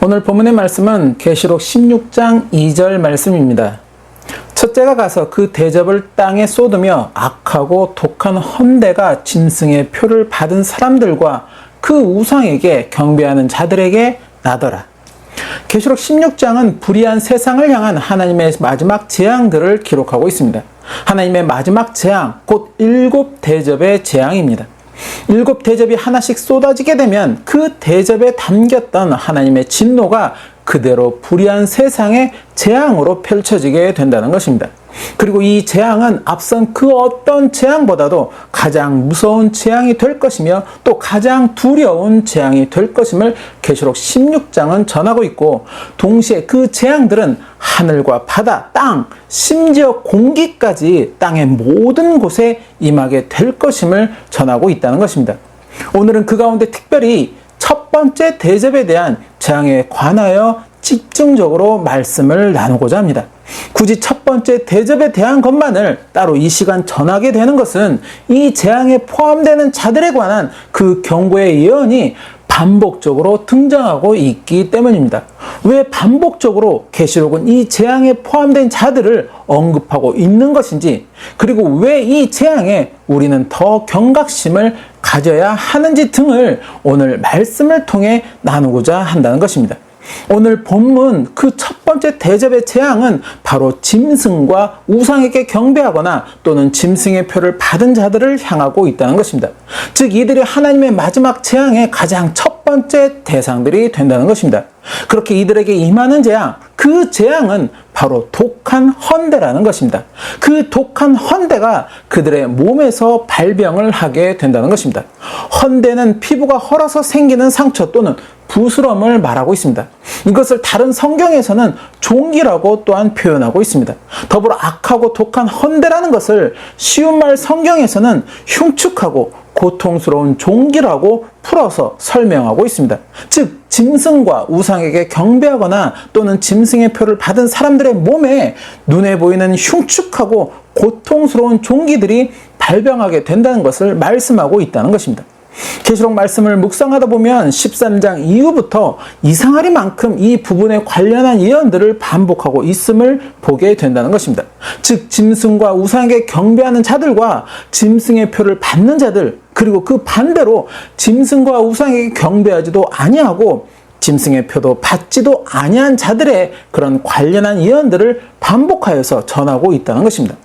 오늘 본문의 말씀은 계시록 16장 2절 말씀입니다. 첫째가 가서 그 대접을 땅에 쏟으며 악하고 독한 헌대가 짐승의 표를 받은 사람들과 그 우상에게 경배하는 자들에게 나더라. 계시록 16장은 불의한 세상을 향한 하나님의 마지막 재앙들을 기록하고 있습니다. 하나님의 마지막 재앙, 곧 7대접의 재앙입니다. 7대접이 하나씩 쏟아지게 되면 그 대접에 담겼던 하나님의 진노가 그대로 불의한 세상의 재앙으로 펼쳐지게 된다는 것입니다. 그리고 이 재앙은 앞선 그 어떤 재앙보다도 가장 무서운 재앙이 될 것이며 또 가장 두려운 재앙이 될 것임을 계시록 16장은 전하고 있고, 동시에 그 재앙들은 하늘과 바다, 땅, 심지어 공기까지 땅의 모든 곳에 임하게 될 것임을 전하고 있다는 것입니다. 오늘은 그 가운데 특별히 첫 번째 대접에 대한 재앙에 관하여 집중적으로 말씀을 나누고자 합니다. 굳이 첫 번째 대접에 대한 것만을 따로 이 시간 전하게 되는 것은 이 재앙에 포함되는 자들에 관한 그 경고의 예언이 반복적으로 등장하고 있기 때문입니다. 왜 반복적으로 계시록은 이 재앙에 포함된 자들을 언급하고 있는 것인지, 그리고 왜 이 재앙에 우리는 더 경각심을 가져야 하는지 등을 오늘 말씀을 통해 나누고자 한다는 것입니다. 오늘 본문 그 첫 번째 대접의 재앙은 바로 짐승과 우상에게 경배하거나 또는 짐승의 표를 받은 자들을 향하고 있다는 것입니다. 즉 이들이 하나님의 마지막 재앙의 가장 첫 번째 대상들이 된다는 것입니다. 그렇게 이들에게 임하는 재앙, 그 재앙은 바로 독한 헌대라는 것입니다. 그 독한 헌대가 그들의 몸에서 발병을 하게 된다는 것입니다. 헌대는 피부가 헐어서 생기는 상처 또는 부스럼을 말하고 있습니다. 이것을 다른 성경에서는 종기라고 또한 표현하고 있습니다. 더불어 악하고 독한 헌대라는 것을 쉬운 말 성경에서는 흉측하고 고통스러운 종기라고 풀어서 설명하고 있습니다. 즉 짐승과 우상에게 경배하거나 또는 짐승의 표를 받은 사람들의 몸에 눈에 보이는 흉측하고 고통스러운 종기들이 발병하게 된다는 것을 말씀하고 있다는 것입니다. 계시록 말씀을 묵상하다 보면 13장 이후부터 이상하리만큼 이 부분에 관련한 예언들을 반복하고 있음을 보게 된다는 것입니다. 즉 짐승과 우상에게 경배하는 자들과 짐승의 표를 받는 자들, 그리고 그 반대로 짐승과 우상에게 경배하지도 아니하고 짐승의 표도 받지도 아니한 자들의 그런 관련한 예언들을 반복하여서 전하고 있다는 것입니다.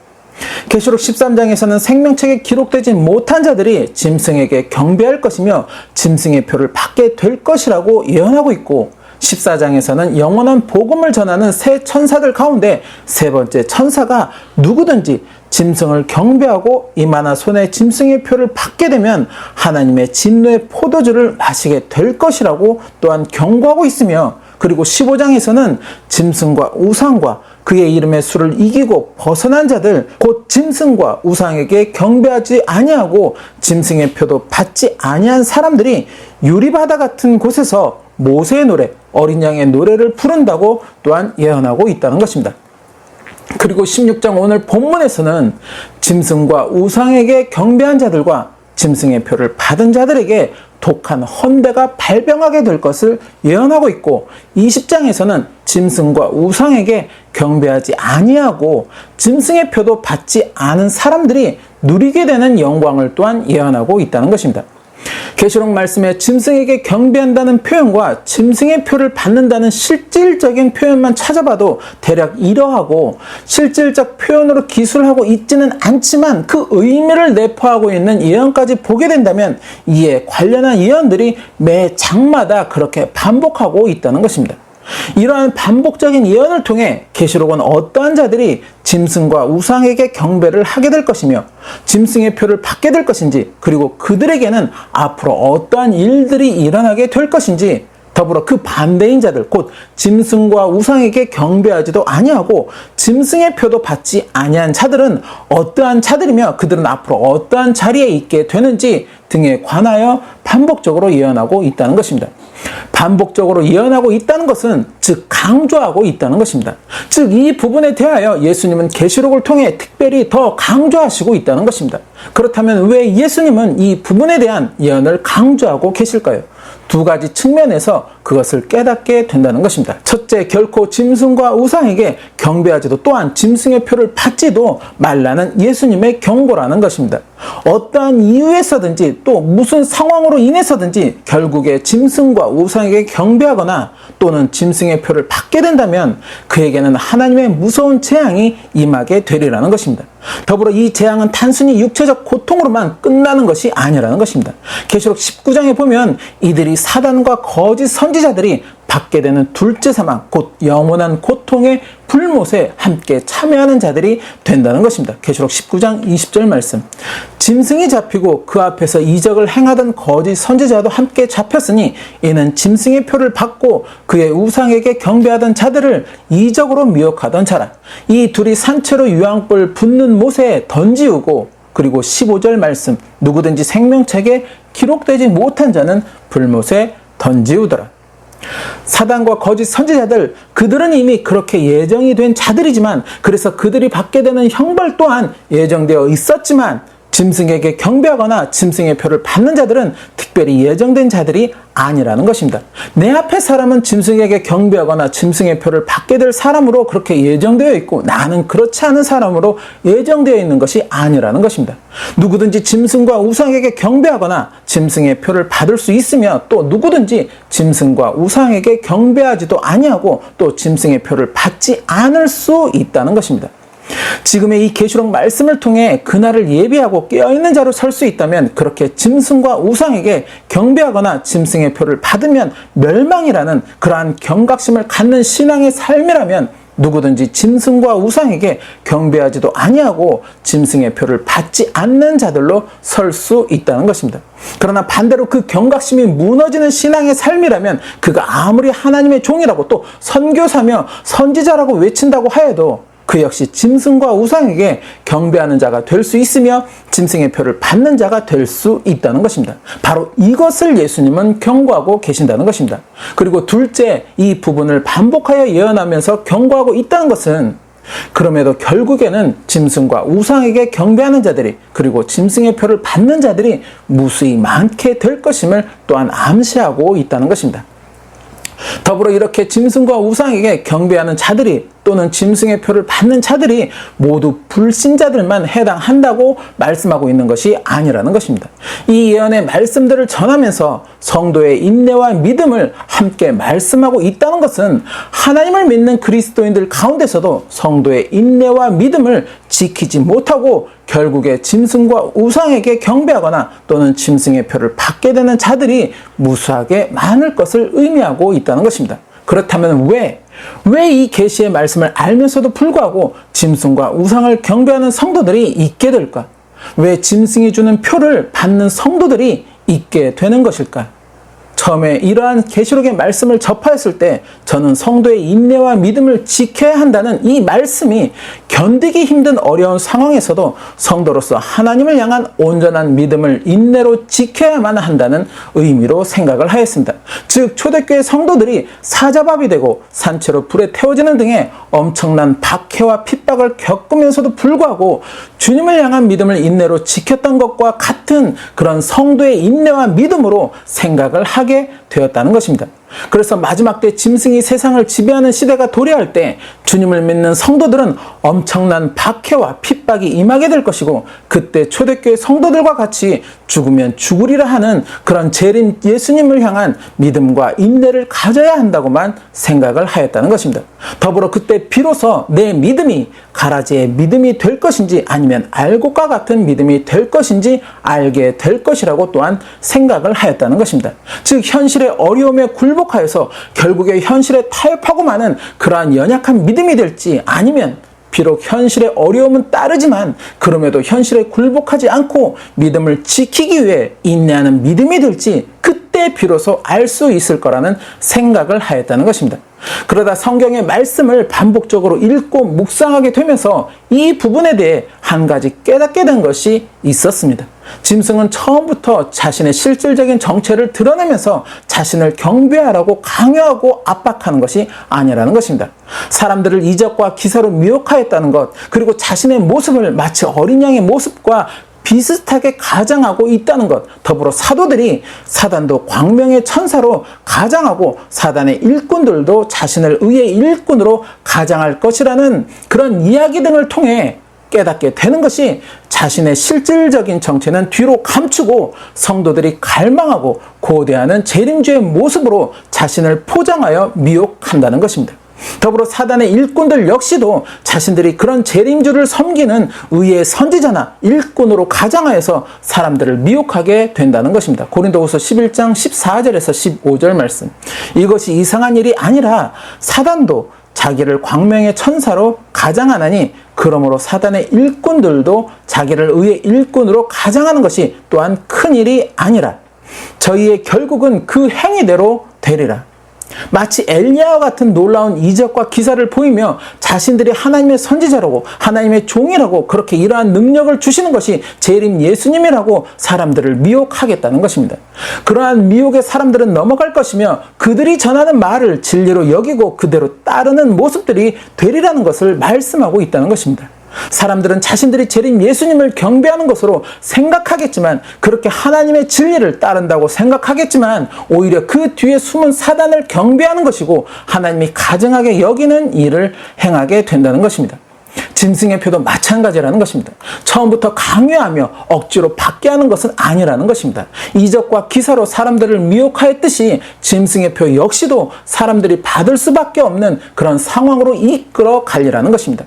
계시록 13장에서는 생명책에 기록되지 못한 자들이 짐승에게 경배할 것이며 짐승의 표를 받게 될 것이라고 예언하고 있고, 14장에서는 영원한 복음을 전하는 새 천사들 가운데 세 번째 천사가 누구든지 짐승을 경배하고 이마나 손에 짐승의 표를 받게 되면 하나님의 진노의 포도주를 마시게 될 것이라고 또한 경고하고 있으며, 그리고 15장에서는 짐승과 우상과 그의 이름의 수를 이기고 벗어난 자들, 곧 짐승과 우상에게 경배하지 아니하고 짐승의 표도 받지 아니한 사람들이 유리바다 같은 곳에서 모세의 노래, 어린 양의 노래를 부른다고 또한 예언하고 있다는 것입니다. 그리고 16장 오늘 본문에서는 짐승과 우상에게 경배한 자들과 짐승의 표를 받은 자들에게 독한 헌대가 발병하게 될 것을 예언하고 있고, 20장에서는 짐승과 우상에게 경배하지 아니하고 짐승의 표도 받지 않은 사람들이 누리게 되는 영광을 또한 예언하고 있다는 것입니다. 계시록 말씀에 짐승에게 경배한다는 표현과 짐승의 표를 받는다는 실질적인 표현만 찾아봐도 대략 이러하고, 실질적 표현으로 기술하고 있지는 않지만 그 의미를 내포하고 있는 예언까지 보게 된다면 이에 관련한 예언들이 매 장마다 그렇게 반복하고 있다는 것입니다. 이러한 반복적인 예언을 통해 계시록은 어떠한 자들이 짐승과 우상에게 경배를 하게 될 것이며 짐승의 표를 받게 될 것인지, 그리고 그들에게는 앞으로 어떠한 일들이 일어나게 될 것인지, 더불어 그 반대인 자들, 곧 짐승과 우상에게 경배하지도 아니하고 짐승의 표도 받지 아니한 자들은 어떠한 자들이며 그들은 앞으로 어떠한 자리에 있게 되는지 등에 관하여 반복적으로 예언하고 있다는 것입니다. 반복적으로 예언하고 있다는 것은 즉 강조하고 있다는 것입니다. 즉 이 부분에 대하여 예수님은 계시록을 통해 특별히 더 강조하시고 있다는 것입니다. 그렇다면 왜 예수님은 이 부분에 대한 예언을 강조하고 계실까요? 두 가지 측면에서 그것을 깨닫게 된다는 것입니다. 첫째, 결코 짐승과 우상에게 경배하지도 또한 짐승의 표를 받지도 말라는 예수님의 경고라는 것입니다. 어떠한 이유에서든지 또 무슨 상황으로 인해서든지 결국에 짐승과 우상에게 경배하거나 또는 짐승의 표를 받게 된다면 그에게는 하나님의 무서운 재앙이 임하게 되리라는 것입니다. 더불어 이 재앙은 단순히 육체적 고통으로만 끝나는 것이 아니라는 것입니다. 계시록 19장에 보면 이들이 사단과 거짓 선지자들이 받게 되는 둘째 사망, 곧 영원한 고통의 불못에 함께 참여하는 자들이 된다는 것입니다. 계시록 19장 20절 말씀. 짐승이 잡히고 그 앞에서 이적을 행하던 거짓 선지자도 함께 잡혔으니 이는 짐승의 표를 받고 그의 우상에게 경배하던 자들을 이적으로 미혹하던 자라. 이 둘이 산채로 유황불 붙는 못에 던지우고, 그리고 15절 말씀. 누구든지 생명책에 기록되지 못한 자는 불못에 던지우더라. 사단과 거짓 선지자들, 그들은 이미 그렇게 예정이 된 자들이지만, 그래서 그들이 받게 되는 형벌 또한 예정되어 있었지만, 짐승에게 경배하거나 짐승의 표를 받는 자들은 특별히 예정된 자들이 아니라는 것입니다. 내 앞에 사람은 짐승에게 경배하거나 짐승의 표를 받게 될 사람으로 그렇게 예정되어 있고, 나는 그렇지 않은 사람으로 예정되어 있는 것이 아니라는 것입니다. 누구든지 짐승과 우상에게 경배하거나 짐승의 표를 받을 수 있으며, 또 누구든지 짐승과 우상에게 경배하지도 아니하고 또 짐승의 표를 받지 않을 수 있다는 것입니다. 지금의 이 계시록 말씀을 통해 그날을 예비하고 깨어있는 자로 설 수 있다면, 그렇게 짐승과 우상에게 경배하거나 짐승의 표를 받으면 멸망이라는 그러한 경각심을 갖는 신앙의 삶이라면, 누구든지 짐승과 우상에게 경배하지도 아니하고 짐승의 표를 받지 않는 자들로 설 수 있다는 것입니다. 그러나 반대로 그 경각심이 무너지는 신앙의 삶이라면, 그가 아무리 하나님의 종이라고 또 선교사며 선지자라고 외친다고 하여도 그 역시 짐승과 우상에게 경배하는 자가 될 수 있으며 짐승의 표를 받는 자가 될 수 있다는 것입니다. 바로 이것을 예수님은 경고하고 계신다는 것입니다. 그리고 둘째, 이 부분을 반복하여 예언하면서 경고하고 있다는 것은, 그럼에도 결국에는 짐승과 우상에게 경배하는 자들이, 그리고 짐승의 표를 받는 자들이 무수히 많게 될 것임을 또한 암시하고 있다는 것입니다. 더불어 이렇게 짐승과 우상에게 경배하는 자들이 또는 짐승의 표를 받는 자들이 모두 불신자들만 해당한다고 말씀하고 있는 것이 아니라는 것입니다. 이 예언의 말씀들을 전하면서 성도의 인내와 믿음을 함께 말씀하고 있다는 것은, 하나님을 믿는 그리스도인들 가운데서도 성도의 인내와 믿음을 지키지 못하고 결국에 짐승과 우상에게 경배하거나 또는 짐승의 표를 받게 되는 자들이 무수하게 많을 것을 의미하고 있다는 것입니다. 그렇다면 왜 이 계시의 말씀을 알면서도 불구하고 짐승과 우상을 경배하는 성도들이 있게 될까? 왜 짐승이 주는 표를 받는 성도들이 있게 되는 것일까? 처음에 이러한 계시록의 말씀을 접하였을 때 저는 성도의 인내와 믿음을 지켜야 한다는 이 말씀이 견디기 힘든 어려운 상황에서도 성도로서 하나님을 향한 온전한 믿음을 인내로 지켜야만 한다는 의미로 생각을 하였습니다. 즉 초대교회 성도들이 사자밥이 되고 산채로 불에 태워지는 등의 엄청난 박해와 핍박을 겪으면서도 불구하고 주님을 향한 믿음을 인내로 지켰던 것과 같은 그런 성도의 인내와 믿음으로 생각을 하게 되었다는 것입니다. 그래서 마지막 때 짐승이 세상을 지배하는 시대가 도래할 때 주님을 믿는 성도들은 엄청난 박해와 핍박이 임하게 될 것이고, 그때 초대교회 성도들과 같이 죽으면 죽으리라 하는 그런 재림 예수님을 향한 믿음과 인내를 가져야 한다고만 생각을 하였다는 것입니다. 더불어 그때 비로소 내 믿음이 가라지의 믿음이 될 것인지 아니면 알곡과 같은 믿음이 될 것인지 알게 될 것이라고 또한 생각을 하였다는 것입니다. 즉 현실의 어려움에 굴복하여서 결국에 현실에 타협하고 마는 그러한 연약한 믿음이 될지, 아니면 비록 현실의 어려움은 따르지만 그럼에도 현실에 굴복하지 않고 믿음을 지키기 위해 인내하는 믿음이 될지, 그때 비로소 알 수 있을 거라는 생각을 하였다는 것입니다. 그러다 성경의 말씀을 반복적으로 읽고 묵상하게 되면서 이 부분에 대해 한 가지 깨닫게 된 것이 있었습니다. 짐승은 처음부터 자신의 실질적인 정체를 드러내면서 자신을 경배하라고 강요하고 압박하는 것이 아니라는 것입니다. 사람들을 이적과 기사로 미혹하였다는 것, 그리고 자신의 모습을 마치 어린 양의 모습과 비슷하게 가장하고 있다는 것, 더불어 사도들이 사단도 광명의 천사로 가장하고 사단의 일꾼들도 자신을 의의 일꾼으로 가장할 것이라는 그런 이야기 등을 통해 깨닫게 되는 것이 자신의 실질적인 정체는 뒤로 감추고 성도들이 갈망하고 고대하는 재림주의 모습으로 자신을 포장하여 미혹한다는 것입니다. 더불어 사단의 일꾼들 역시도 자신들이 그런 재림주를 섬기는 의의 선지자나 일꾼으로 가장하여서 사람들을 미혹하게 된다는 것입니다. 고린도후서 11장 14절에서 15절 말씀. 이것이 이상한 일이 아니라 사단도 자기를 광명의 천사로 가장하나니 그러므로 사단의 일꾼들도 자기를 의의 일꾼으로 가장하는 것이 또한 큰 일이 아니라 저희의 결국은 그 행위대로 되리라. 마치 엘리야와 같은 놀라운 이적과 기사를 보이며 자신들이 하나님의 선지자라고 하나님의 종이라고 그렇게 이러한 능력을 주시는 것이 재림 예수님이라고 사람들을 미혹하겠다는 것입니다. 그러한 미혹의 사람들은 넘어갈 것이며 그들이 전하는 말을 진리로 여기고 그대로 따르는 모습들이 되리라는 것을 말씀하고 있다는 것입니다. 사람들은 자신들이 재림 예수님을 경배하는 것으로 생각하겠지만 그렇게 하나님의 진리를 따른다고 생각하겠지만 오히려 그 뒤에 숨은 사단을 경배하는 것이고 하나님이 가증하게 여기는 일을 행하게 된다는 것입니다. 짐승의 표도 마찬가지라는 것입니다. 처음부터 강요하며 억지로 받게 하는 것은 아니라는 것입니다. 이적과 기사로 사람들을 미혹하였듯이 짐승의 표 역시도 사람들이 받을 수밖에 없는 그런 상황으로 이끌어 가리라는 것입니다.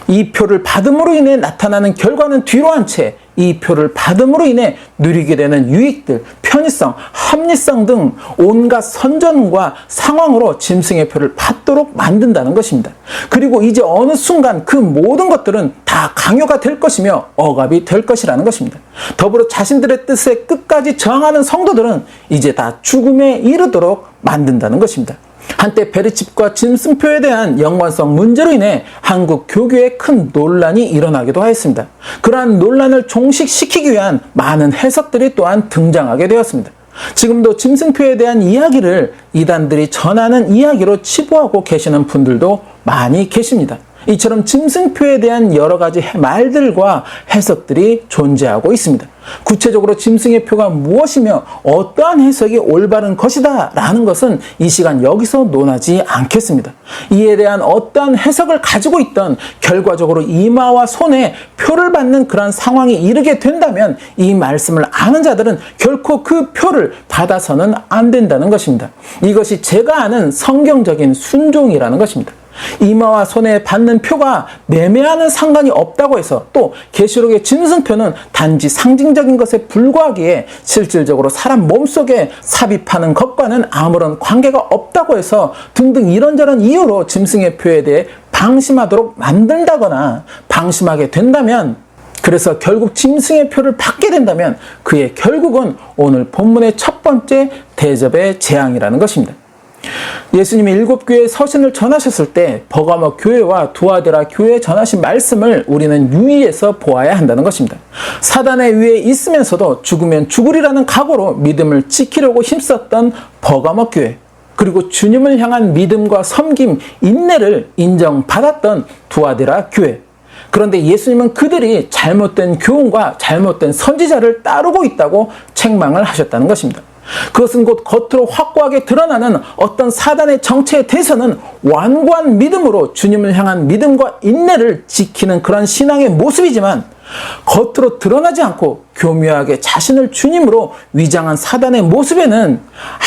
이 표를 받음으로 인해 나타나는 결과는 뒤로 한 채 이 표를 받음으로 인해 누리게 되는 유익들, 편의성, 합리성 등 온갖 선전과 상황으로 짐승의 표를 받도록 만든다는 것입니다. 그리고 이제 어느 순간 그 모든 것들은 다 강요가 될 것이며 억압이 될 것이라는 것입니다. 더불어 자신들의 뜻에 끝까지 저항하는 성도들은 이제 다 죽음에 이르도록 만든다는 것입니다. 한때 베르칩과 짐승표에 대한 연관성 문제로 인해 한국 교교에 큰 논란이 일어나기도 하였습니다. 그러한 논란을 종식시키기 위한 많은 해석들이 또한 등장하게 되었습니다. 지금도 짐승표에 대한 이야기를 이단들이 전하는 이야기로 치부하고 계시는 분들도 많이 계십니다. 이처럼 짐승표에 대한 여러 가지 말들과 해석들이 존재하고 있습니다. 구체적으로 짐승의 표가 무엇이며 어떠한 해석이 올바른 것이다 라는 것은 이 시간 여기서 논하지 않겠습니다. 이에 대한 어떠한 해석을 가지고 있던 결과적으로 이마와 손에 표를 받는 그러한 상황이 이르게 된다면 이 말씀을 아는 자들은 결코 그 표를 받아서는 안 된다는 것입니다. 이것이 제가 아는 성경적인 순종이라는 것입니다. 이마와 손에 받는 표가 매매하는 상관이 없다고 해서 또 계시록의 짐승표는 단지 상징적인 것에 불과하기에 실질적으로 사람 몸속에 삽입하는 것과는 아무런 관계가 없다고 해서 등등 이런저런 이유로 짐승의 표에 대해 방심하도록 만든다거나 방심하게 된다면 그래서 결국 짐승의 표를 받게 된다면 그의 결국은 오늘 본문의 첫 번째 대접의 재앙이라는 것입니다. 예수님이 7교회의 서신을 전하셨을 때 버가모 교회와 두아드라 교회에 전하신 말씀을 우리는 유의해서 보아야 한다는 것입니다. 사단의 위에 있으면서도 죽으면 죽으리라는 각오로 믿음을 지키려고 힘썼던 버가모 교회, 그리고 주님을 향한 믿음과 섬김, 인내를 인정받았던 두아드라 교회. 그런데 예수님은 그들이 잘못된 교훈과 잘못된 선지자를 따르고 있다고 책망을 하셨다는 것입니다. 그것은 곧 겉으로 확고하게 드러나는 어떤 사단의 정체에 대해서는 완고한 믿음으로 주님을 향한 믿음과 인내를 지키는 그런 신앙의 모습이지만 겉으로 드러나지 않고 교묘하게 자신을 주님으로 위장한 사단의 모습에는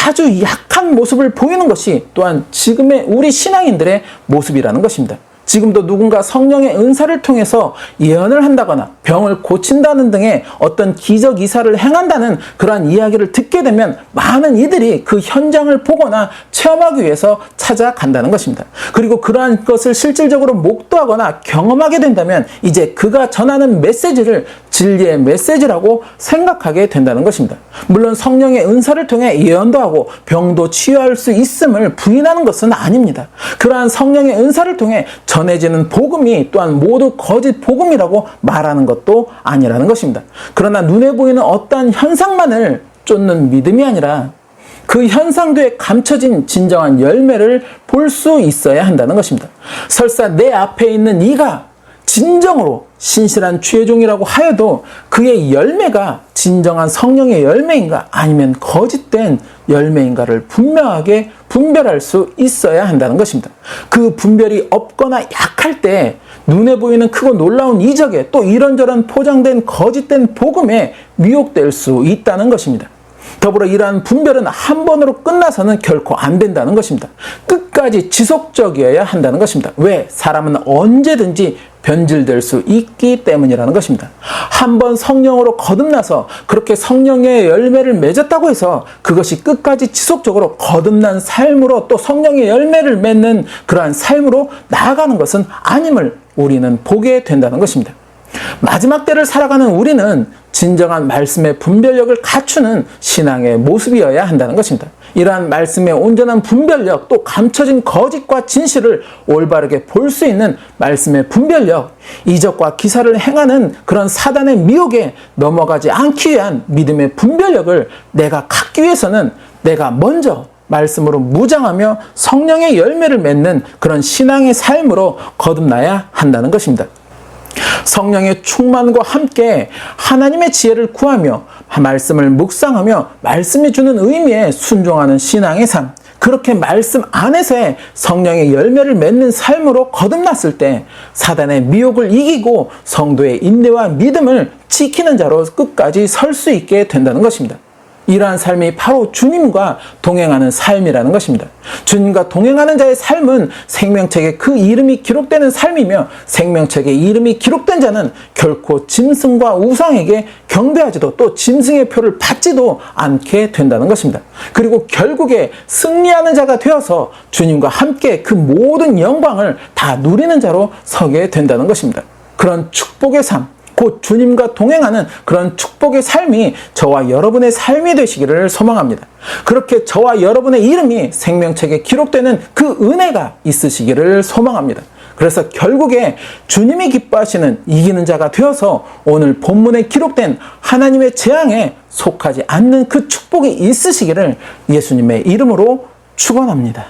아주 약한 모습을 보이는 것이 또한 지금의 우리 신앙인들의 모습이라는 것입니다. 지금도 누군가 성령의 은사를 통해서 예언을 한다거나 병을 고친다는 등의 어떤 기적 이사를 행한다는 그러한 이야기를 듣게 되면 많은 이들이 그 현장을 보거나 체험하기 위해서 찾아간다는 것입니다. 그리고 그러한 것을 실질적으로 목도하거나 경험하게 된다면 이제 그가 전하는 메시지를 진리의 메시지라고 생각하게 된다는 것입니다. 물론 성령의 은사를 통해 예언도 하고 병도 치유할 수 있음을 부인하는 것은 아닙니다. 그러한 성령의 은사를 통해 전해지는 복음이 또한 모두 거짓 복음이라고 말하는 것도 아니라는 것입니다. 그러나 눈에 보이는 어떠한 현상만을 쫓는 믿음이 아니라 그 현상 뒤에 감춰진 진정한 열매를 볼 수 있어야 한다는 것입니다. 설사 내 앞에 있는 이가 진정으로 신실한 주의 종이라고 하여도 그의 열매가 진정한 성령의 열매인가 아니면 거짓된 열매인가를 분명하게 분별할 수 있어야 한다는 것입니다. 그 분별이 없거나 약할 때 눈에 보이는 크고 놀라운 이적에 또 이런저런 포장된 거짓된 복음에 미혹될 수 있다는 것입니다. 더불어 이러한 분별은 한 번으로 끝나서는 결코 안 된다는 것입니다. 끝까지 지속적이어야 한다는 것입니다. 왜? 사람은 언제든지 변질될 수 있기 때문이라는 것입니다. 한번 성령으로 거듭나서 그렇게 성령의 열매를 맺었다고 해서 그것이 끝까지 지속적으로 거듭난 삶으로 또 성령의 열매를 맺는 그러한 삶으로 나아가는 것은 아님을 우리는 보게 된다는 것입니다. 마지막 때를 살아가는 우리는 진정한 말씀의 분별력을 갖추는 신앙의 모습이어야 한다는 것입니다. 이러한 말씀의 온전한 분별력, 또 감춰진 거짓과 진실을 올바르게 볼 수 있는 말씀의 분별력, 이적과 기사를 행하는 그런 사단의 미혹에 넘어가지 않기 위한 믿음의 분별력을 내가 갖기 위해서는 내가 먼저 말씀으로 무장하며 성령의 열매를 맺는 그런 신앙의 삶으로 거듭나야 한다는 것입니다. 성령의 충만과 함께 하나님의 지혜를 구하며 말씀을 묵상하며 말씀이 주는 의미에 순종하는 신앙의 삶, 그렇게 말씀 안에서의 성령의 열매를 맺는 삶으로 거듭났을 때 사단의 미혹을 이기고 성도의 인내와 믿음을 지키는 자로 끝까지 설 수 있게 된다는 것입니다. 이러한 삶이 바로 주님과 동행하는 삶이라는 것입니다. 주님과 동행하는 자의 삶은 생명책에 그 이름이 기록되는 삶이며 생명책에 이름이 기록된 자는 결코 짐승과 우상에게 경배하지도 또 짐승의 표를 받지도 않게 된다는 것입니다. 그리고 결국에 승리하는 자가 되어서 주님과 함께 그 모든 영광을 다 누리는 자로 서게 된다는 것입니다. 그런 축복의 삶, 곧 주님과 동행하는 그런 축복의 삶이 저와 여러분의 삶이 되시기를 소망합니다. 그렇게 저와 여러분의 이름이 생명책에 기록되는 그 은혜가 있으시기를 소망합니다. 그래서 결국에 주님이 기뻐하시는 이기는 자가 되어서 오늘 본문에 기록된 하나님의 재앙에 속하지 않는 그 축복이 있으시기를 예수님의 이름으로 축원합니다.